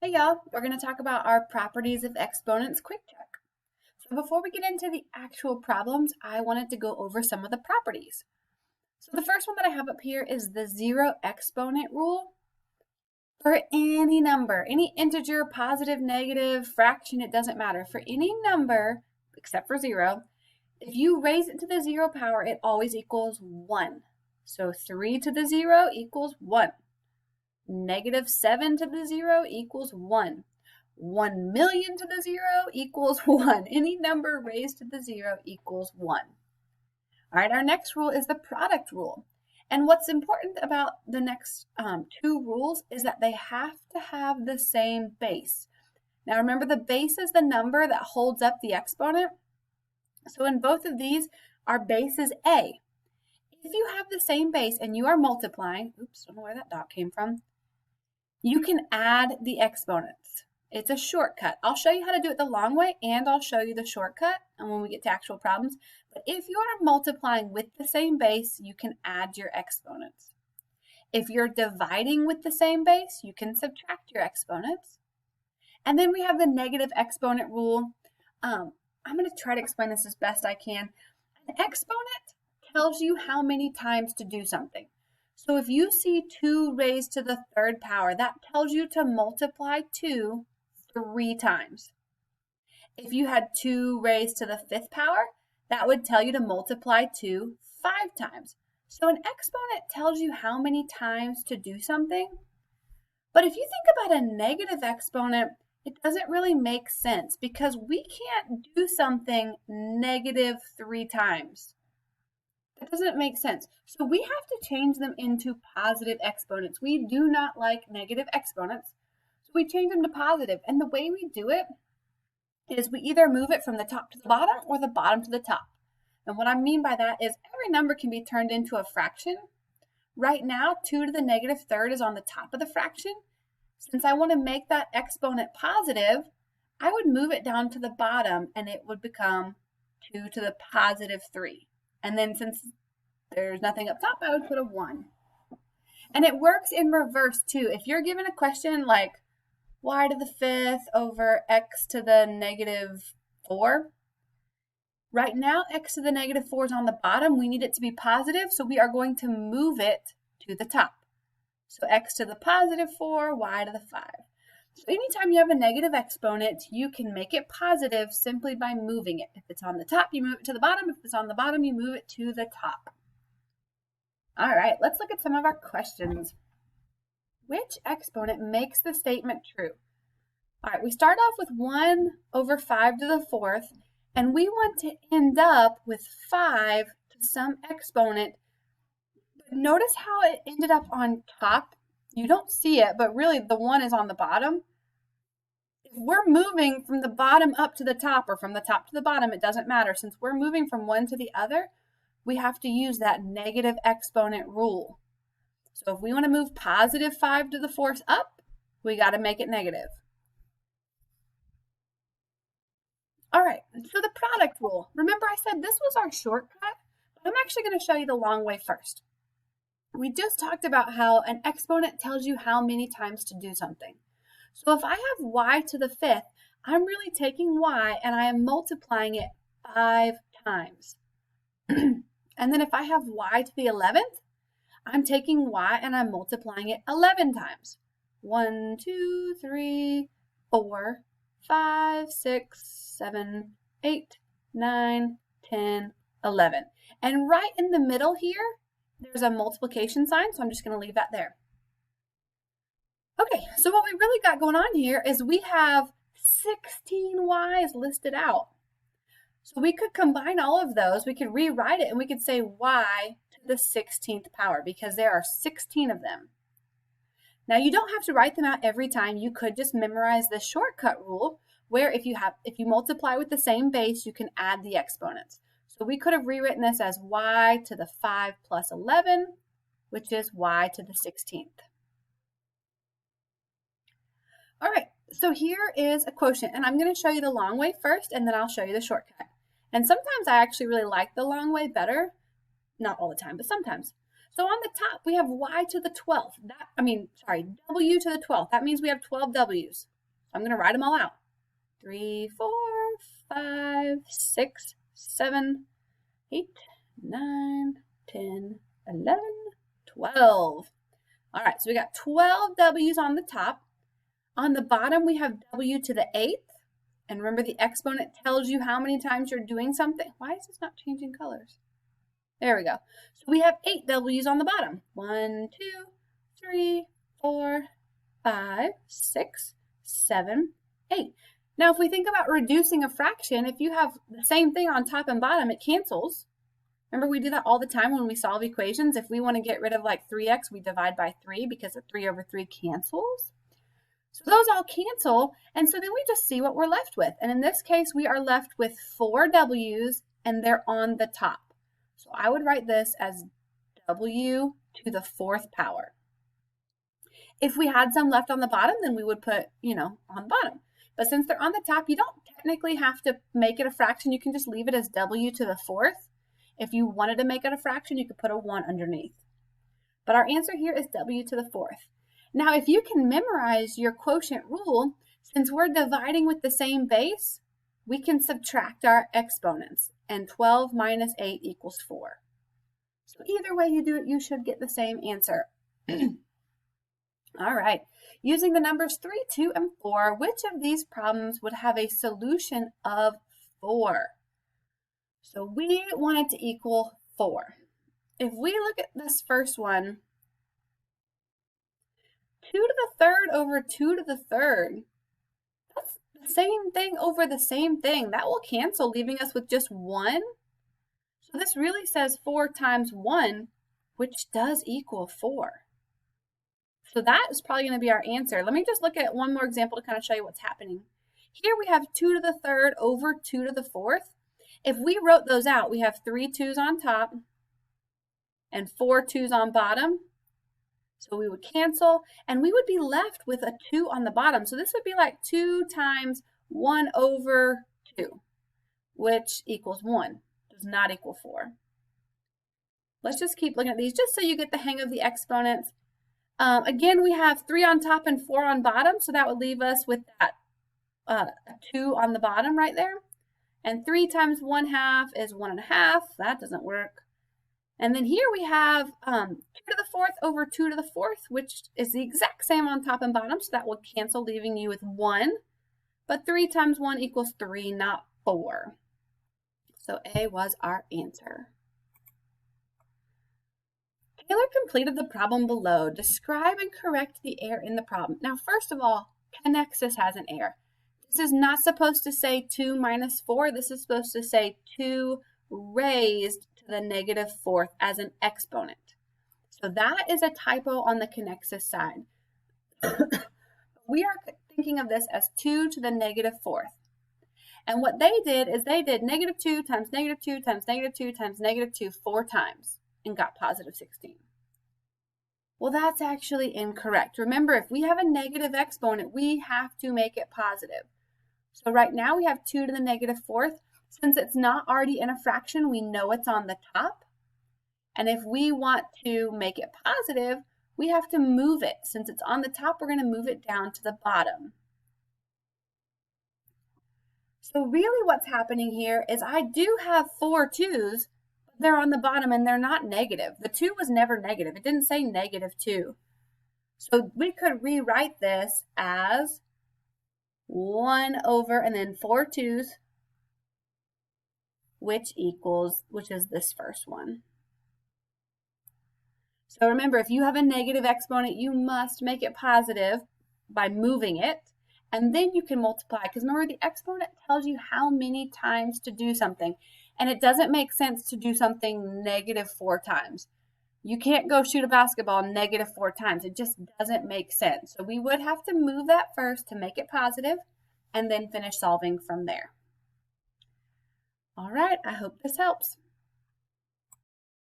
Hey y'all, we're going to talk about our properties of exponents quick check. So before we get into the actual problems, I wanted to go over some of the properties. So the first one that I have up here is the zero exponent rule. For any number, any integer, positive, negative, fraction, it doesn't matter. For any number, except for zero, if you raise it to the zero power, it always equals 1. So 3 to the 0 equals 1. Negative 7 to the 0 equals 1. 1,000,000 to the 0 equals 1. Any number raised to the 0 equals 1. All right, our next rule is the product rule. And what's important about the next two rules is that they have to have the same base. Now remember, the base is the number that holds up the exponent. So in both of these, our base is A. If you have the same base and you are multiplying, oops, I don't know where that dot came from, you can add the exponents. It's a shortcut. I'll show you how to do it the long way, and I'll show you the shortcut and when we get to actual problems. But if you are multiplying with the same base, you can add your exponents. If you're dividing with the same base, you can subtract your exponents. And then we have the negative exponent rule. I'm going to try to explain this as best I can. An exponent tells you how many times to do something. So if you see 2 raised to the third power, that tells you to multiply 2 3 times. If you had 2 raised to the fifth power, that would tell you to multiply 2 5 times. So an exponent tells you how many times to do something. But if you think about a negative exponent, it doesn't really make sense because we can't do something negative 3 times. That doesn't make sense. So we have to change them into positive exponents. We do not like negative exponents, so we change them to positive. And the way we do it is we either move it from the top to the bottom or the bottom to the top. And what I mean by that is every number can be turned into a fraction. Right now, 2 to the negative third is on the top of the fraction. Since I want to make that exponent positive, I would move it down to the bottom and it would become 2 to the positive 3. And then since there's nothing up top, I would put a 1. And it works in reverse too. If you're given a question like y to the fifth over x to the negative 4, right now x to the negative 4 is on the bottom. We need it to be positive, so we are going to move it to the top. So x to the positive 4, y to the 5. So anytime you have a negative exponent, you can make it positive simply by moving it. If it's on the top, you move it to the bottom. If it's on the bottom, you move it to the top. All right, let's look at some of our questions. Which exponent makes the statement true? All right, we start off with 1 over 5 to the fourth, and we want to end up with 5 to some exponent. But notice how it ended up on top. You don't see it, but really the 1 is on the bottom. If we're moving from the bottom up to the top or from the top to the bottom, it doesn't matter. Since we're moving from one to the other, we have to use that negative exponent rule. So if we want to move positive 5 to the fourth up, we got to make it negative. All right, so the product rule. Remember I said this was our shortcut, but I'm actually going to show you the long way first. We just talked about how an exponent tells you how many times to do something. So if I have y to the fifth, I'm really taking y and I am multiplying it 5 times. And then if I have y to the 11th, I'm taking y and I'm multiplying it 11 times. 1, 2, 3, 4, 5, 6, 7, 8, 9, 10, 11. And right in the middle here, there's a multiplication sign, so I'm just going to leave that there. Okay, so what we really got going on here is we have 16 y's listed out. So we could combine all of those, we could rewrite it, and we could say y to the 16th power because there are 16 of them. Now you don't have to write them out every time. You could just memorize the shortcut rule where if you multiply with the same base, you can add the exponents. So we could have rewritten this as y to the 5 plus 11, which is y to the 16th. All right, so here is a quotient, and I'm going to show you the long way first, and then I'll show you the shortcut. And sometimes I actually really like the long way better. Not all the time, but sometimes. So on the top, we have y to the 12th. W to the 12th. That means we have 12 w's. I'm going to write them all out. 3, 4, 5, 6, 7, 8, 9, 10, 11, 12. All right, so we got 12 w's on the top. On the bottom, we have w to the 8th. And remember, the exponent tells you how many times you're doing something. Why is this not changing colors? There we go. So we have 8 w's on the bottom. 1, 2, 3, 4, 5, 6, 7, 8. Now, if we think about reducing a fraction, if you have the same thing on top and bottom, it cancels. Remember, we do that all the time when we solve equations. If we want to get rid of like 3x, we divide by 3 because the 3 over 3 cancels. So those all cancel, and so then we just see what we're left with. And in this case, we are left with 4 w's, and they're on the top. So I would write this as w to the 4th power. If we had some left on the bottom, then we would put, on the bottom. But since they're on the top, you don't technically have to make it a fraction. You can just leave it as w to the 4th. If you wanted to make it a fraction, you could put a 1 underneath. But our answer here is w to the 4th. Now, if you can memorize your quotient rule, since we're dividing with the same base, we can subtract our exponents. And 12 minus 8 equals 4. So either way you do it, you should get the same answer. All right. Using the numbers 3, 2, and 4, which of these problems would have a solution of 4? So we want it to equal 4. If we look at this first one, 2 to the 3rd over 2 to the 3rd, that's the same thing over the same thing. That will cancel, leaving us with just 1. So this really says 4 times 1, which does equal 4. So that is probably going to be our answer. Let me just look at one more example to kind of show you what's happening. Here we have 2 to the 3rd over 2 to the 4th. If we wrote those out, we have 3 2's on top and 4 2's on bottom. So we would cancel, and we would be left with a 2 on the bottom. So this would be like 2 times 1 over 2, which equals 1. Does not equal 4. Let's just keep looking at these just so you get the hang of the exponents. Again, we have 3 on top and 4 on bottom, so that would leave us with that 2 on the bottom right there. And 3 times 1/2 is 1/2. That doesn't work. And then here we have 2 to the 4th over 2 to the 4th, which is the exact same on top and bottom, so that will cancel, leaving you with 1. But 3 times 1 equals 3, not 4. So A was our answer. Taylor completed the problem below. Describe and correct the error in the problem. Now, first of all, Connexus has an error. This is not supposed to say 2 minus 4. This is supposed to say 2 raised to the -4th as an exponent. So that is a typo on the Connexus side. We are thinking of this as 2 to the -4th. And what they did is they did -2 times -2 times -2 times -2 4 times and got positive 16. Well, that's actually incorrect. Remember, if we have a negative exponent, we have to make it positive. So right now we have 2 to the -4th. Since it's not already in a fraction, we know it's on the top. And if we want to make it positive, we have to move it. Since it's on the top, we're going to move it down to the bottom. So really what's happening here is I do have 4 2's, but they're on the bottom and they're not negative. The 2 was never negative. It didn't say -2. So we could rewrite this as 1 over and then 4 2's, which is this first one. So remember, if you have a negative exponent, you must make it positive by moving it, and then you can multiply, because remember, the exponent tells you how many times to do something, and it doesn't make sense to do something -4 times. You can't go shoot a basketball -4 times. It just doesn't make sense. So we would have to move that first to make it positive, and then finish solving from there. All right, I hope this helps.